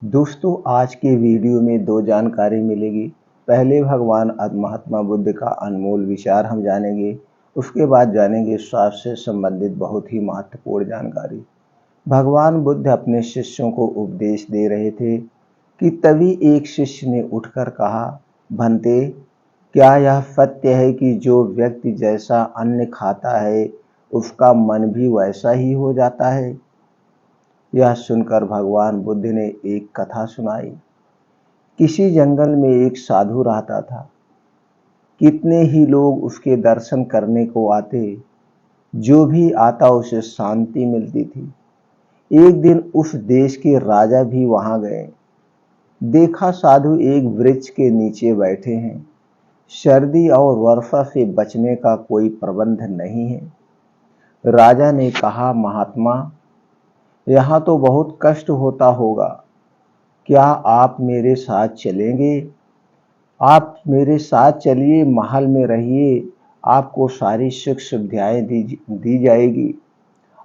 दोस्तों आज के वीडियो में दो जानकारी मिलेगी। पहले भगवान महात्मा बुद्ध का अनमोल विचार हम जानेंगे। उसके बाद जानेंगे स्वास्थ्य से संबंधित बहुत ही महत्वपूर्ण जानकारी। भगवान बुद्ध अपने शिष्यों को उपदेश दे रहे थे कि तभी एक शिष्य ने उठकर कहा, भंते, क्या यह सत्य है कि जो व्यक्ति जैसा अन्न खाता है उसका मन भी वैसा ही हो जाता है? यह सुनकर भगवान बुद्ध ने एक कथा सुनाई। किसी जंगल में एक साधु रहता था। कितने ही लोग उसके दर्शन करने को आते, जो भी आता उसे शांति मिलती थी। एक दिन उस देश के राजा भी वहां गए। देखा साधु एक वृक्ष के नीचे बैठे हैं। सर्दी और वर्षा से बचने का कोई प्रबंध नहीं है। राजा ने कहा, महात्मा, यहाँ तो बहुत कष्ट होता होगा, क्या आप मेरे साथ चलेंगे? आप मेरे साथ चलिए, महल में रहिए, आपको सारी सुख सुविधाएं दी जाएगी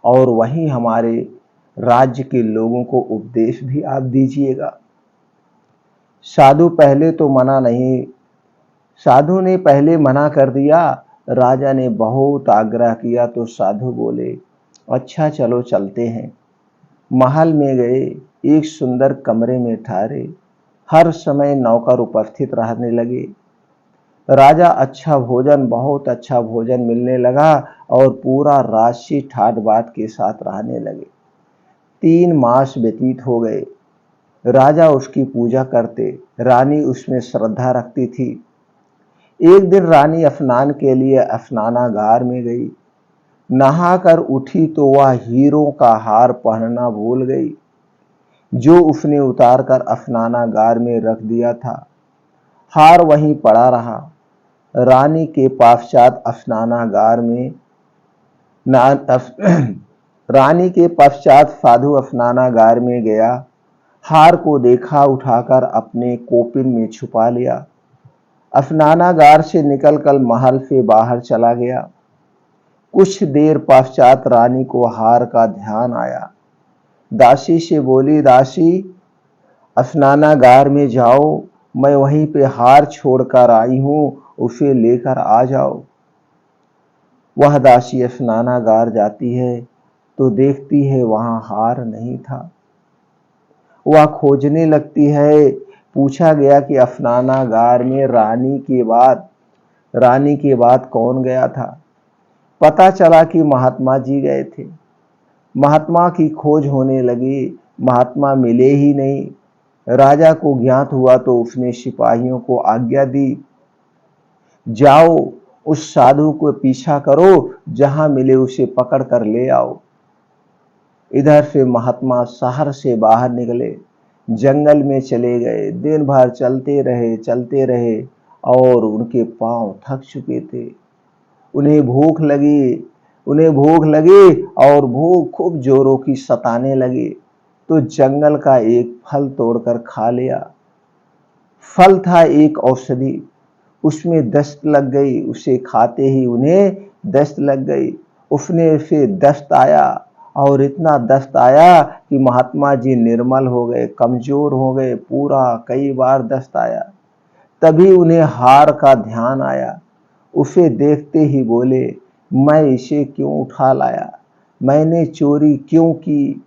और वहीं हमारे राज्य के लोगों को उपदेश भी आप दीजिएगा। साधु पहले तो मना नहीं साधु ने पहले मना कर दिया। राजा ने बहुत आग्रह किया तो साधु बोले, अच्छा चलो चलते हैं। महल में गए, एक सुंदर कमरे में ठहरे। हर समय नौकर उपस्थित रहने लगे। राजा बहुत अच्छा भोजन मिलने लगा और पूरा राशि ठाट बाट के साथ रहने लगे। 3 मास व्यतीत हो गए। राजा उसकी पूजा करते, रानी उसमें श्रद्धा रखती थी। एक दिन रानी स्नान के लिए स्नानागार में गई। नहाकर उठी तो वह हीरों का हार पहनना भूल गई, जो उसने उतारकर स्नानागार में रख दिया था। हार वहीं पड़ा रहा। रानी के पश्चात स्नानागार में रानी के पश्चात साधु स्नानागार में गया। हार को देखा, उठाकर अपने कोपिन में छुपा लिया। स्नानागार से निकलकर महल से बाहर चला गया। कुछ देर पश्चात रानी को हार का ध्यान आया। दासी से बोली, दासी, स्नानागार में जाओ, मैं वहीं पे हार छोड़कर आई हूं, उसे लेकर आ जाओ। वह दासी स्नानागार जाती है तो देखती है वहां हार नहीं था। वह खोजने लगती है। पूछा गया कि स्नानागार में रानी के बाद कौन गया था? पता चला कि महात्मा जी गए थे। महात्मा की खोज होने लगी, महात्मा मिले ही नहीं। राजा को ज्ञात हुआ तो उसने सिपाहियों को आज्ञा दी, जाओ उस साधु को पीछा करो, जहां मिले उसे पकड़ कर ले आओ। इधर से महात्मा शहर से बाहर निकले, जंगल में चले गए। दिन भर चलते रहे और उनके पांव थक चुके थे। उन्हें भूख लगी और भूख खूब जोरों की सताने लगी, तो जंगल का एक फल तोड़कर खा लिया। फल था एक औषधि, उसमें दस्त लग गई। उसे खाते ही उन्हें दस्त लग गई। उसने से दस्त आया और इतना दस्त आया कि महात्मा जी निर्मल हो गए, कमजोर हो गए। पूरा कई बार दस्त आया। तभी उन्हें हार का ध्यान आया। उसे देखते ही बोले, मैं इसे क्यों उठा लाया, मैंने चोरी क्यों की?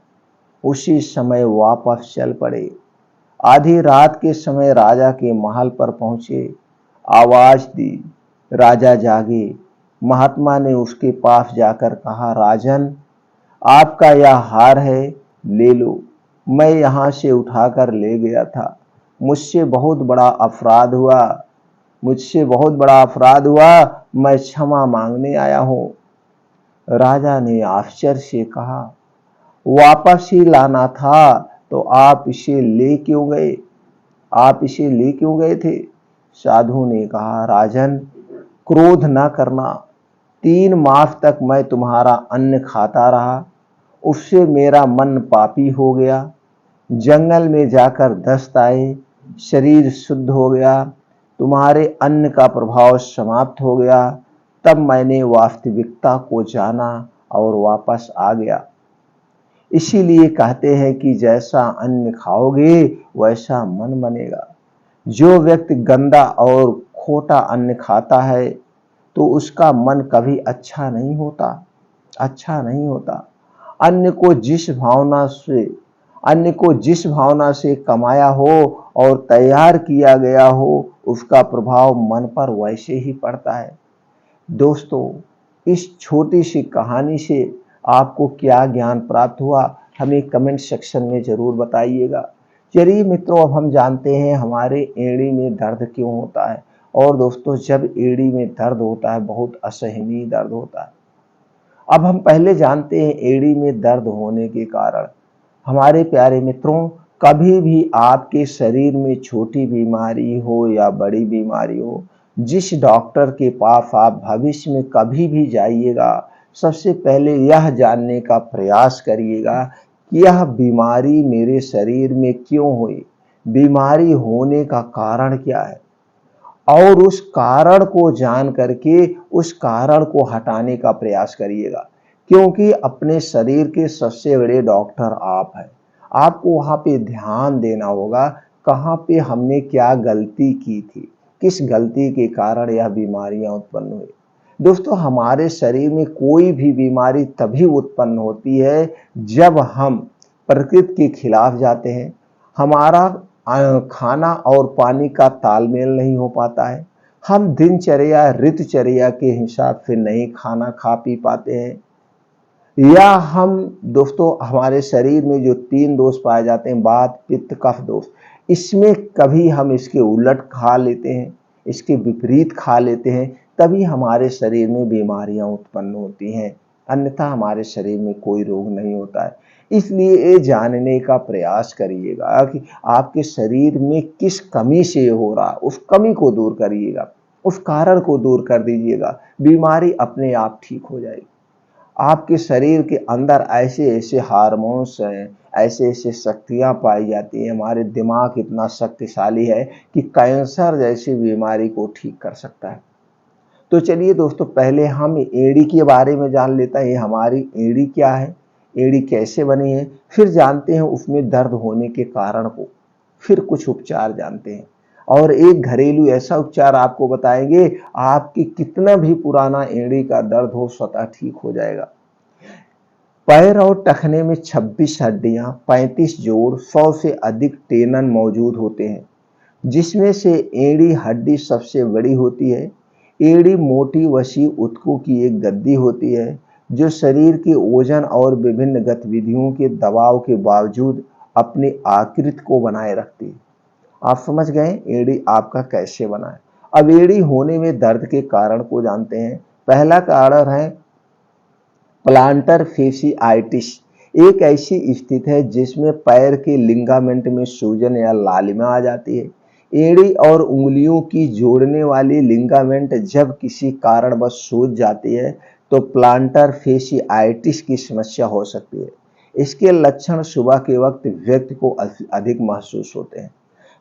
उसी समय वापस चल पड़े। आधी रात के समय राजा के महल पर पहुंचे। आवाज दी, राजा जागे। महात्मा ने उसके पास जाकर कहा, राजन, आपका यह हार है, ले लो। मैं यहां से उठाकर ले गया था। मुझसे बहुत बड़ा अपराध हुआ मैं क्षमा मांगने आया हूं। राजा ने आश्चर्य से कहा, वापस ही लाना था तो आप इसे ले क्यों गए थे? साधु ने कहा, राजन, क्रोध न करना। 3 मास तक मैं तुम्हारा अन्न खाता रहा, उससे मेरा मन पापी हो गया। जंगल में जाकर दस्त आए, शरीर शुद्ध हो गया, तुम्हारे अन्न का प्रभाव समाप्त हो गया। तब मैंने वास्तविकता को जाना और वापस आ गया। इसीलिए कहते हैं कि जैसा अन्न खाओगे वैसा मन बनेगा। जो व्यक्ति गंदा और खोटा अन्न खाता है तो उसका मन कभी अच्छा नहीं होता। अन्न को जिस भावना से अन्न को जिस भावना से कमाया हो और तैयार किया गया हो, उसका प्रभाव मन पर वैसे ही पड़ता है। दोस्तों, इस छोटी सी कहानी से आपको क्या ज्ञान प्राप्त हुआ, हमें कमेंट सेक्शन में ज़रूर बताइएगा। चलिए मित्रों, अब हम जानते हैं हमारे एड़ी में दर्द क्यों होता है। और दोस्तों, जब एड़ी में दर्द होता है, बहुत असहनीय दर्द होता है। अब हम पहले जानते हैं एड़ी में दर्द होने के कारण। हमारे प्यारे मित्रों, कभी भी आपके शरीर में छोटी बीमारी हो या बड़ी बीमारी हो, जिस डॉक्टर के पास आप भविष्य में कभी भी जाइएगा, सबसे पहले यह जानने का प्रयास करिएगा कि यह बीमारी मेरे शरीर में क्यों हुई, बीमारी होने का कारण क्या है, और उस कारण को जान करके उस कारण को हटाने का प्रयास करिएगा। क्योंकि अपने शरीर के सबसे बड़े डॉक्टर आप हैं। आपको वहाँ पे ध्यान देना होगा, कहाँ पे हमने क्या गलती की थी, किस गलती के कारण यह बीमारियां उत्पन्न हुई। दोस्तों, हमारे शरीर में कोई भी बीमारी तभी उत्पन्न होती है जब हम प्रकृति के खिलाफ जाते हैं। हमारा खाना और पानी का तालमेल नहीं हो पाता है। हम दिनचर्या ऋतुचर्या के हिसाब से नहीं खाना खा पी पाते हैं। या हम दोस्तों, हमारे शरीर में जो 3 दोष पाए जाते हैं, वात पित्त कफ दोष, इसमें कभी हम इसके उलट खा लेते हैं, इसके विपरीत खा लेते हैं, तभी हमारे शरीर में बीमारियां उत्पन्न होती हैं। अन्यथा हमारे शरीर में कोई रोग नहीं होता है। इसलिए ये जानने का प्रयास करिएगा कि आपके शरीर में किस कमी से हो रहा, उस कमी को दूर करिएगा, उस कारण को दूर कर दीजिएगा, बीमारी अपने आप ठीक हो जाएगी। आपके शरीर के अंदर ऐसे ऐसे हार्मोन्स हैं, ऐसे ऐसे शक्तियाँ पाई जाती हैं, हमारे दिमाग इतना शक्तिशाली है कि कैंसर जैसी बीमारी को ठीक कर सकता है। तो चलिए दोस्तों, पहले हम एड़ी के बारे में जान लेते हैं, ये हमारी एड़ी क्या है, एड़ी कैसे बनी है, फिर जानते हैं उसमें दर्द होने के कारण को, फिर कुछ उपचार जानते हैं, और एक घरेलू ऐसा उपचार आपको बताएंगे, आपकी कितना भी पुराना एड़ी का दर्द हो स्वतः ठीक हो जाएगा। पैर और टखने में 26 हड्डियां, 35 जोड़, 100 से अधिक टेनन मौजूद होते हैं, जिसमें से एड़ी हड्डी सबसे बड़ी होती है। एड़ी मोटी वसी ऊतकों की एक गद्दी होती है जो शरीर के वजन और विभिन्न गतिविधियों के दबाव के बावजूद अपनी आकृति को बनाए रखती है। आप समझ गए एड़ी आपका कैसे बना है। अब एड़ी होने में दर्द के कारण को जानते हैं। पहला कारण है प्लांटर फेसियाइटिस। एक ऐसी स्थिति है जिसमें पैर के लिगामेंट में सूजन या लालिमा आ जाती है। एड़ी और उंगलियों की जोड़ने वाली लिगामेंट जब किसी कारणवश सूज जाती है तो प्लांटर फेसियाइटिस की समस्या हो सकती है। इसके लक्षण सुबह के वक्त व्यक्ति को अधिक महसूस होते हैं।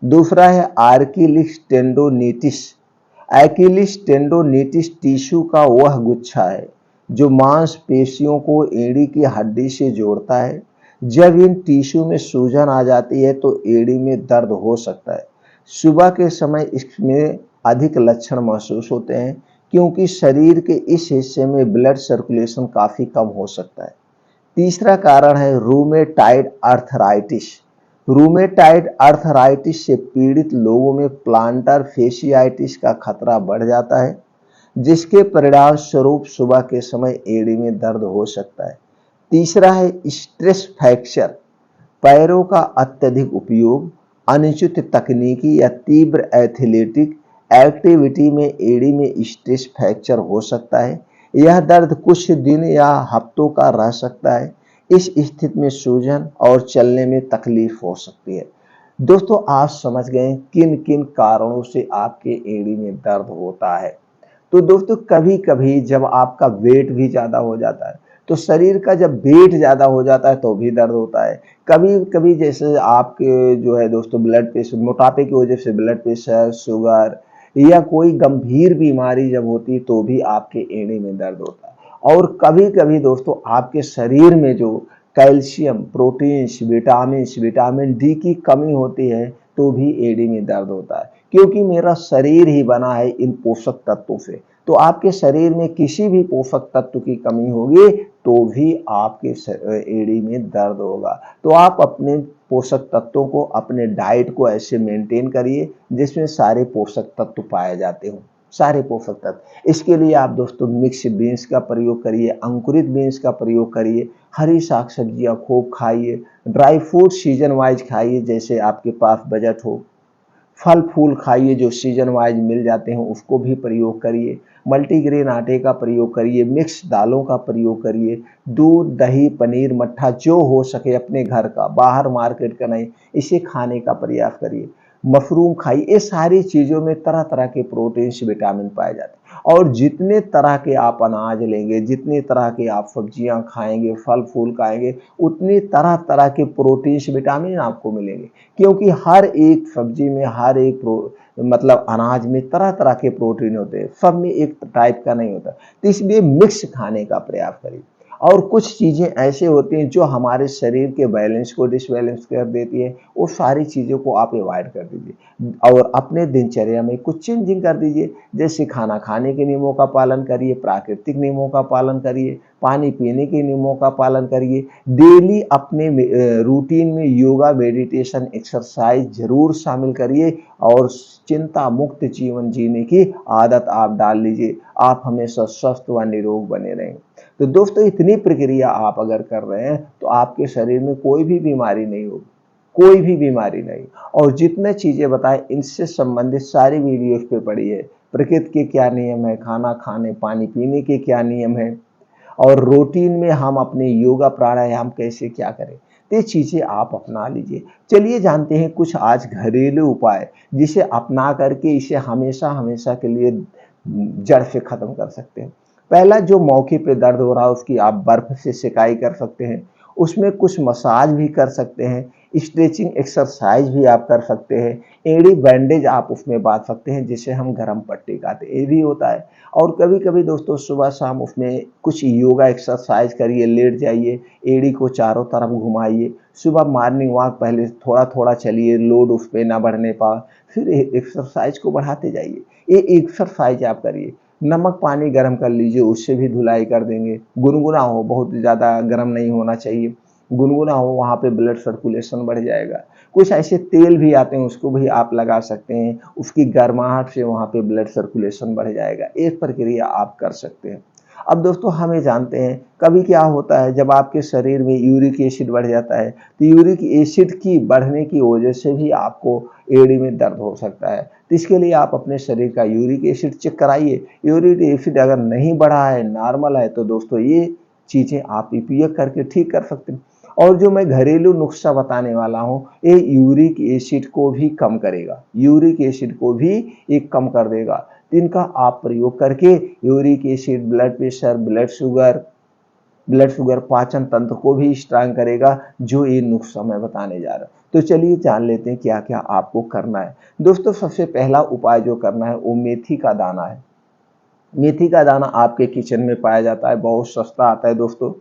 दूसरा है आर्किलिस टेंडोनिटिस। एक्किलिस टेंडोनिटिस टिश्यू का वह गुच्छा है जो मांसपेशियों को एड़ी की हड्डी से जोड़ता है। जब इन टिश्यू में सूजन आ जाती है तो एड़ी में दर्द हो सकता है। सुबह के समय इसमें अधिक लक्षण महसूस होते हैं क्योंकि शरीर के इस हिस्से में ब्लड सर्कुलेशन काफी कम हो सकता है। तीसरा कारण है रूमेटाइड आर्थराइटिस। रूमेटाइड आर्थराइटिस से पीड़ित लोगों में प्लांटर फेसियाइटिस का खतरा बढ़ जाता है, जिसके परिणाम स्वरूप सुबह के समय एड़ी में दर्द हो सकता है। तीसरा है स्ट्रेस फ्रैक्चर। पैरों का अत्यधिक उपयोग, अनुचित तकनीकी या तीव्र एथलेटिक एक्टिविटी में एड़ी में स्ट्रेस फ्रैक्चर हो सकता है। यह दर्द कुछ दिन या हफ्तों का रह सकता है। इस स्थिति में सूजन और चलने में तकलीफ हो सकती है। दोस्तों, आप समझ गए किन किन कारणों से आपके एड़ी में दर्द होता है। तो दोस्तों, कभी कभी जब आपका वेट भी ज़्यादा हो जाता है, तो शरीर का जब वेट ज़्यादा हो जाता है तो भी दर्द होता है। कभी कभी जैसे आपके जो है दोस्तों ब्लड प्रेशर, मोटापे की वजह से ब्लड प्रेशर, शुगर या कोई गंभीर बीमारी जब होती है तो भी आपके एड़ी में दर्द होता है। और कभी कभी दोस्तों आपके शरीर में जो calcium, proteins, vitamins, vitamin D की कमी होती है तो भी एड़ी में दर्द होता है, क्योंकि मेरा शरीर ही बना है इन पोषक तत्वों से। तो आपके शरीर में किसी भी पोषक तत्व की कमी होगी तो भी आपके एड़ी में दर्द होगा। तो आप अपने पोषक तत्वों को, अपने डाइट को ऐसे मेंटेन करिए जिसमें सारे पोषक तत्व पाए जाते हों, सारे पोषक तत्व। इसके लिए आप दोस्तों मिक्स बीन्स का प्रयोग करिए, अंकुरित बीन्स का प्रयोग करिए, हरी साग सब्जियां खूब खाइए, ड्राई फ्रूट सीजन वाइज खाइए जैसे आपके पास बजट हो, फल फूल खाइए जो सीजन वाइज मिल जाते हैं उसको भी प्रयोग करिए, मल्टीग्रेन आटे का प्रयोग करिए, मिक्स दालों का प्रयोग करिए, दूध, दही, पनीर, मट्ठा जो हो सके अपने घर का, बाहर मार्केट का नहीं, इसे खाने का प्रयास करिए। मशरूम खाइए। ये सारी चीज़ों में तरह तरह के प्रोटीन्स, विटामिन पाए जाते हैं। और जितने तरह के आप अनाज लेंगे, जितने तरह के आप सब्जियां खाएंगे, फल फूल खाएंगे, उतनी तरह तरह के प्रोटीन्स, विटामिन आपको मिलेंगे, क्योंकि हर एक सब्जी में, हर एक मतलब अनाज में तरह तरह के प्रोटीन होते हैं, सब में एक टाइप का नहीं होता। तो इसलिए मिक्स खाने का प्रयास करिए। और कुछ चीज़ें ऐसे होती हैं जो हमारे शरीर के बैलेंस को डिसबैलेंस कर देती है, वो सारी चीज़ों को आप अवॉइड कर दीजिए और अपने दिनचर्या में कुछ चेंजिंग कर दीजिए। जैसे खाना खाने के नियमों का पालन करिए, प्राकृतिक नियमों का पालन करिए, पानी पीने के नियमों का पालन करिए, डेली अपने रूटीन में योगा, मेडिटेशन, एक्सरसाइज जरूर शामिल करिए और चिंता मुक्त जीवन जीने की आदत आप डाल लीजिए। आप हमेशा स्वस्थ व निरोग बने रहेंगे। तो दोस्तों इतनी प्रक्रिया आप अगर कर रहे हैं तो आपके शरीर में कोई भी बीमारी नहीं होगी, कोई भी बीमारी नहीं। और जितने चीजें बताएं इनसे संबंधित सारी वीडियोस पे पड़ी है। प्रकृति के क्या नियम है, खाना खाने पानी पीने के क्या नियम है, और रूटीन में हम अपने योगा प्राणायाम कैसे क्या करें, तो ये चीजें आप अपना लीजिए। चलिए जानते हैं कुछ आज घरेलू उपाय जिसे अपना करके इसे हमेशा हमेशा के लिए जड़ से खत्म कर सकते हैं। पहला, जो मौके पे दर्द हो रहा है उसकी आप बर्फ से सिकाई कर सकते हैं, उसमें कुछ मसाज भी कर सकते हैं, स्ट्रेचिंग एक्सरसाइज भी आप कर सकते हैं, एड़ी बैंडेज आप उसमें बांध सकते हैं जिसे हम गर्म पट्टी कहते हैं, ये भी होता है। और कभी कभी दोस्तों सुबह शाम उसमें कुछ योगा एक्सरसाइज करिए, लेट जाइए, एड़ी को चारों तरफ घुमाइए, सुबह मॉर्निंग वॉक पहले थोड़ा थोड़ा चलिए, लोड उस पर ना बढ़ने पा, फिर एक्सरसाइज को बढ़ाते जाइए। ये एक्सरसाइज आप करिए। नमक पानी गर्म कर लीजिए, उससे भी धुलाई कर देंगे। गुनगुना हो, बहुत ज़्यादा गर्म नहीं होना चाहिए, गुनगुना हो, वहाँ पे ब्लड सर्कुलेशन बढ़ जाएगा। कुछ ऐसे तेल भी आते हैं उसको भी आप लगा सकते हैं, उसकी गर्माहट से वहाँ पे ब्लड सर्कुलेशन बढ़ जाएगा। एक प्रक्रिया आप कर सकते हैं। अब दोस्तों हमें जानते हैं कभी क्या होता है जब आपके शरीर में यूरिक एसिड बढ़ जाता है, तो यूरिक एसिड की बढ़ने की वजह से भी आपको एड़ी में दर्द हो सकता है। तो इसके लिए आप अपने शरीर का यूरिक एसिड चेक कराइए। यूरिक एसिड अगर नहीं बढ़ा है, नॉर्मल है, तो दोस्तों ये चीज़ें आप उपयोग करके ठीक कर सकते हैं। और जो मैं घरेलू नुस्खा बताने वाला हूँ ये यूरिक एसिड को भी कम करेगा, यूरिक एसिड को भी ये कम कर देगा। इनका आप प्रयोग करके uric acid, blood pressure, blood sugar, पाचन तंत्र को भी स्ट्रांग करेगा, जो ये नुस्खा मैं बताने जा रहा हूँ। तो चलिए जान लेते हैं क्या क्या आपको करना है। दोस्तों सबसे पहला उपाय जो करना है वो मेथी का दाना है। मेथी का दाना आपके किचन में पाया जाता है, बहुत सस्ता आता है दोस्तों,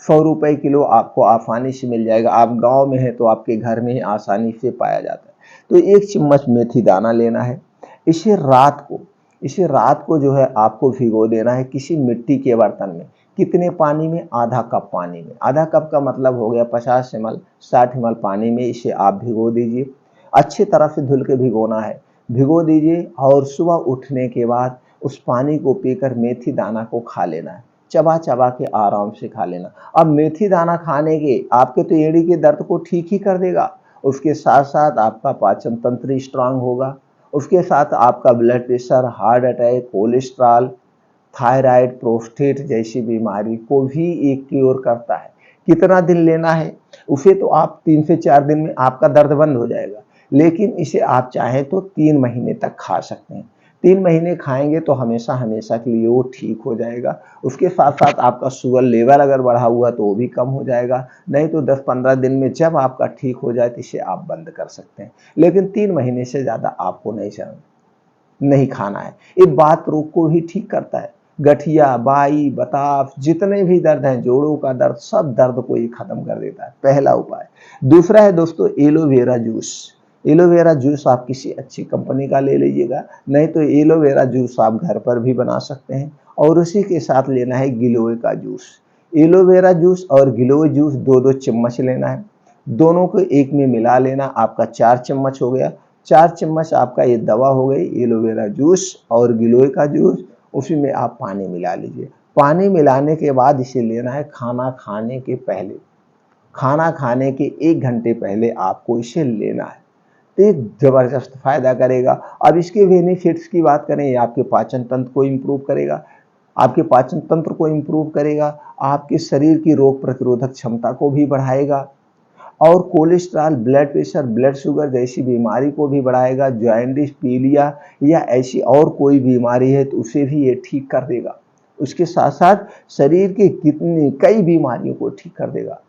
100 रुपए किलो आपको आसानी से मिल जाएगा। आप गांव में हैं तो आपके घर में ही आसानी से पाया जाता है। तो 1 चम्मच मेथी दाना लेना है। इसे रात को इसे रात को जो है आपको भिगो देना है किसी मिट्टी के बर्तन में। कितने पानी में? आधा कप पानी में। आधा कप का मतलब हो गया 50 ml, 60 ml पानी में इसे आप भिगो दीजिए। अच्छी तरह से धुल के भिगोना है, भिगो दीजिए और सुबह उठने के बाद उस पानी को पीकर मेथी दाना को खा लेना है, चबा चबा के आराम से खा लेना। अब मेथी दाना खाने के आपके तो एड़ी के दर्द को ठीक ही कर देगा, उसके साथ साथ आपका पाचन तंत्र स्ट्रांग होगा, उसके साथ आपका blood pressure, heart attack, cholesterol, thyroid, prostate जैसी बीमारी को भी एक क्योर करता है। कितना दिन लेना है? उसे तो आप 3 से 4 दिन में आपका दर्द बंद हो जाएगा, लेकिन इसे आप चाहें तो 3 महीने तक खा सकते हैं। 3 महीने खाएंगे तो हमेशा हमेशा के लिए वो ठीक हो जाएगा। उसके साथ साथ आपका शुगर लेवल अगर बढ़ा हुआ तो वो भी कम हो जाएगा। नहीं तो 10-15 दिन में जब आपका ठीक हो जाए तो इसे आप बंद कर सकते हैं, लेकिन 3 महीने से ज़्यादा आपको नहीं खाना है। ये बात रोग को भी ठीक करता है। गठिया, बाई, बताफ, जितने भी दर्द हैं, जोड़ों का दर्द, सब दर्द को ये खत्म कर देता है, पहला उपाय। दूसरा है दोस्तों एलोवेरा जूस। एलोवेरा जूस आप किसी अच्छी कंपनी का ले लीजिएगा, नहीं तो एलोवेरा जूस आप घर पर भी बना सकते हैं। और उसी के साथ लेना है गिलोय का जूस। एलोवेरा जूस और गिलोय जूस 2-2 चम्मच लेना है, दोनों को एक में मिला लेना, आपका 4 चम्मच हो गया। 4 चम्मच आपका ये दवा हो गई, एलोवेरा जूस और गिलोय का जूस, उसी में आप पानी मिला लीजिए। पानी मिलाने के बाद इसे लेना है खाना खाने के पहले। खाना खाने के 1 घंटे पहले आपको इसे लेना है, तो ये ज़बरदस्त फ़ायदा करेगा। अब इसके बेनिफिट्स की बात करें, ये आपके पाचन तंत्र को इम्प्रूव करेगा, आपके पाचन तंत्र को इम्प्रूव करेगा, आपके शरीर की रोग प्रतिरोधक क्षमता को भी बढ़ाएगा और cholesterol, blood pressure, blood sugar जैसी बीमारी को भी बढ़ाएगा। जॉन्डिस, पीलिया या ऐसी और कोई बीमारी है तो उसे भी ये ठीक कर देगा। उसके साथ-साथ शरीर की कई बीमारियों को ठीक कर देगा।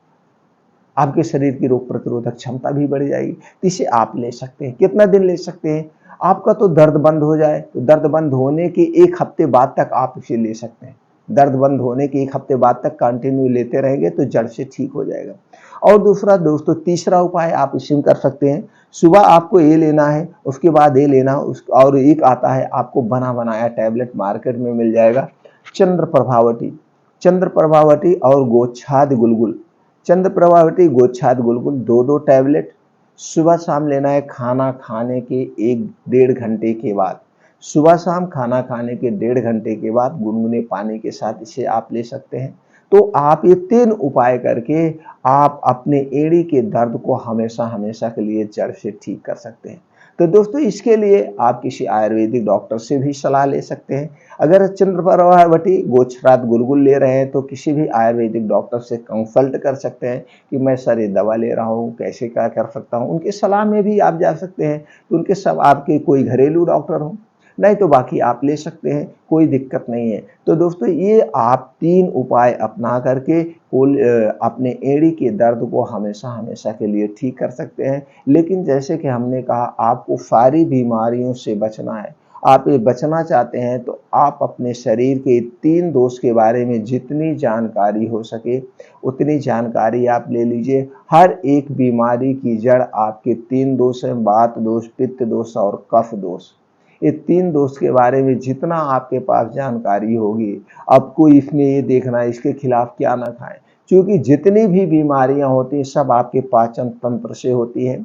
आपके शरीर की रोग प्रतिरोधक क्षमता भी बढ़ जाएगी। तो इसे आप ले सकते हैं। कितना दिन ले सकते हैं? आपका तो दर्द बंद हो जाए, तो दर्द बंद होने के 1 हफ्ते बाद तक आप इसे ले सकते हैं। दर्द बंद होने के 1 हफ्ते बाद तक कंटिन्यू लेते रहेंगे तो जड़ से ठीक हो जाएगा। और दूसरा दोस्तों, तीसरा उपाय आप इसी में कर सकते हैं। सुबह आपको ये लेना है, उसके बाद ये लेना, और एक आता है आपको बना बनाया टैबलेट मार्केट में मिल जाएगा, चंद्र प्रभावती। चंद्र प्रभावती और गोच्छाद गुलगुल। चंद्र प्रभावती, गोच्छाद गुलगुल 2-2 टैबलेट सुबह शाम लेना है, खाना खाने के 1-1.5 घंटे के बाद। सुबह शाम खाना खाने के 1.5 घंटे के बाद गुनगुने पानी के साथ इसे आप ले सकते हैं। तो आप ये 3 उपाय करके आप अपने एड़ी के दर्द को हमेशा हमेशा के लिए जड़ से ठीक कर सकते हैं। तो दोस्तों, इसके लिए आप किसी आयुर्वेदिक डॉक्टर से भी सलाह ले सकते हैं। अगर चंद्र प्रभावती, गोच्छाद गुलगुल ले रहे हैं तो किसी भी आयुर्वेदिक डॉक्टर से कंसल्ट कर सकते हैं कि मैं सर ये दवा ले रहा हूँ, कैसे क्या कर सकता हूँ। उनकी सलाह में भी आप जा सकते हैं, तो उनके सब आपके कोई घरेलू डॉक्टर हो, नहीं तो बाकी आप ले सकते हैं, कोई दिक्कत नहीं है। तो दोस्तों, ये आप 3 उपाय अपना करके अपने एड़ी के दर्द को हमेशा हमेशा के लिए ठीक कर सकते हैं। लेकिन जैसे कि हमने कहा, आपको सारी बीमारियों से बचना है। आप ये बचना चाहते हैं तो आप अपने शरीर के 3 दोष के बारे में जितनी जानकारी हो सके उतनी जानकारी आप ले लीजिए। हर एक बीमारी की जड़ आपके 3 दोष हैं, वात दोष, पित्त दोष और कफ दोष। ये 3 दोष के बारे में जितना आपके पास जानकारी होगी, आपको इसमें ये देखना है इसके खिलाफ क्या ना खाएं, क्योंकि जितनी भी बीमारियां होती हैं सब आपके पाचन तंत्र से होती हैं,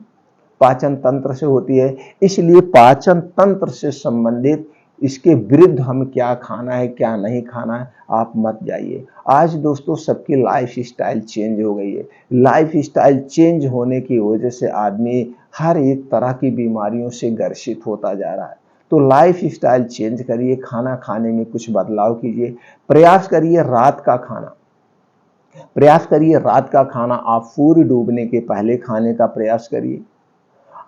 पाचन तंत्र से होती है। इसलिए पाचन तंत्र से संबंधित इसके विरुद्ध हम क्या खाना है क्या नहीं खाना है, आप मत जाइए। आज दोस्तों, सबकी लाइफ स्टाइल चेंज हो गई है। लाइफ स्टाइल चेंज होने की वजह से आदमी हर एक तरह की बीमारियों से ग्रसित होता जा रहा है। तो लाइफ स्टाइल चेंज करिए, खाना खाने में कुछ बदलाव कीजिए, प्रयास करिए रात का खाना, प्रयास करिए रात का खाना आप सूर्य डूबने के पहले खाने का प्रयास करिए।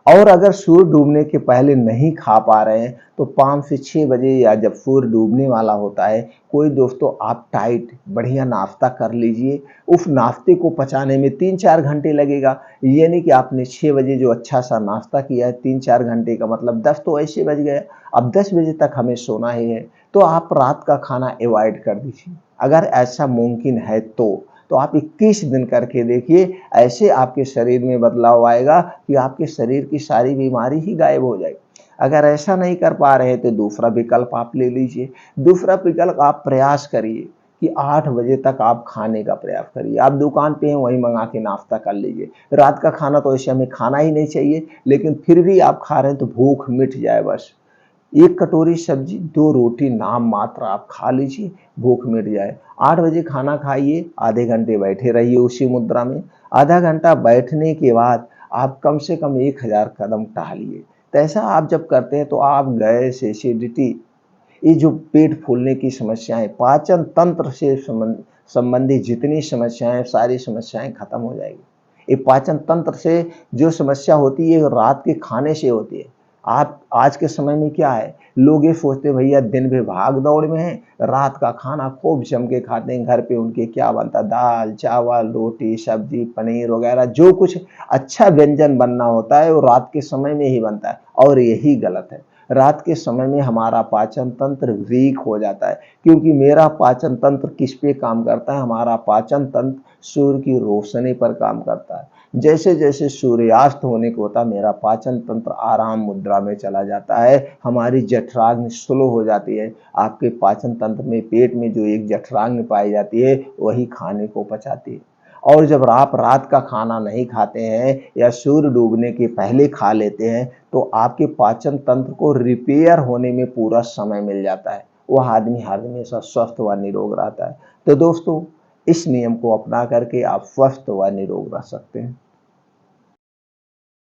और अगर सूर्य डूबने के पहले नहीं खा पा रहे हैं तो 5 से 6 बजे या जब सूर्य डूबने वाला होता है, कोई दोस्तों आप टाइट बढ़िया नाश्ता कर लीजिए। उस नाश्ते को पचाने में 3-4 घंटे लगेगा। ये नहीं कि आपने 6 बजे जो अच्छा सा नाश्ता किया है, 3-4 घंटे का मतलब 10 तो ऐसे बज गए। अब 10 बजे तक हमें सोना ही है, तो आप रात का खाना अवॉइड कर दीजिए। अगर ऐसा मुमकिन है तो आप 21 दिन करके देखिए, ऐसे आपके शरीर में बदलाव आएगा कि आपके शरीर की सारी बीमारी ही गायब हो जाएगी। अगर ऐसा नहीं कर पा रहे तो दूसरा विकल्प आप ले लीजिए। दूसरा विकल्प आप प्रयास करिए कि 8 बजे तक आप खाने का प्रयास करिए। आप दुकान पे हैं, वहीं मंगा के नाश्ता कर लीजिए। रात का खाना तो ऐसे हमें खाना ही नहीं चाहिए, लेकिन फिर भी आप खा रहे हैं तो भूख मिट जाए बस। 1 कटोरी सब्जी, 2 रोटी नाम मात्र आप खा लीजिए, भूख मिट जाए। 8 बजे खाना खाइए, आधे घंटे बैठे रहिए उसी मुद्रा में। आधा घंटा बैठने के बाद आप कम से कम 1000 कदम टहलिए। तो ऐसा आप जब करते हैं तो आप गैस, एसिडिटी, ये जो पेट फूलने की समस्याएं, पाचन तंत्र से संबंधित जितनी समस्याएं, सारी समस्याएं खत्म हो जाएगी। ये पाचन तंत्र से जो समस्या होती है रात के खाने से होती है। आप आज के समय में क्या है, लोग ये सोचते भैया दिन भर भाग दौड़ में हैं, रात का खाना खूब जम के खाते हैं। घर पे उनके क्या बनता, दाल चावल रोटी सब्जी पनीर वगैरह जो कुछ अच्छा व्यंजन बनना होता है वो रात के समय में ही बनता है, और यही गलत है। रात के समय में हमारा पाचन तंत्र वीक हो जाता है, क्योंकि मेरा पाचन तंत्र किस पे काम करता है, हमारा पाचन तंत्र सूर्य की रोशनी पर काम करता है। जैसे जैसे सूर्यास्त होने को होता, मेरा पाचन तंत्र आराम मुद्रा में चला जाता है, हमारी जठराग्नि स्लो हो जाती है। आपके पाचन तंत्र में पेट में जो एक जठराग्नि पाई जाती है, वही खाने को पचाती है। और जब आप रात का खाना नहीं खाते हैं या सूर्य डूबने के पहले खा लेते हैं, तो आपके पाचन तंत्र को रिपेयर होने में पूरा समय मिल जाता है। वह आदमी हमेशा स्वस्थ व निरोग रहता है। तो दोस्तों, इस नियम को अपना करके आप स्वस्थ व निरोग रह सकते हैं।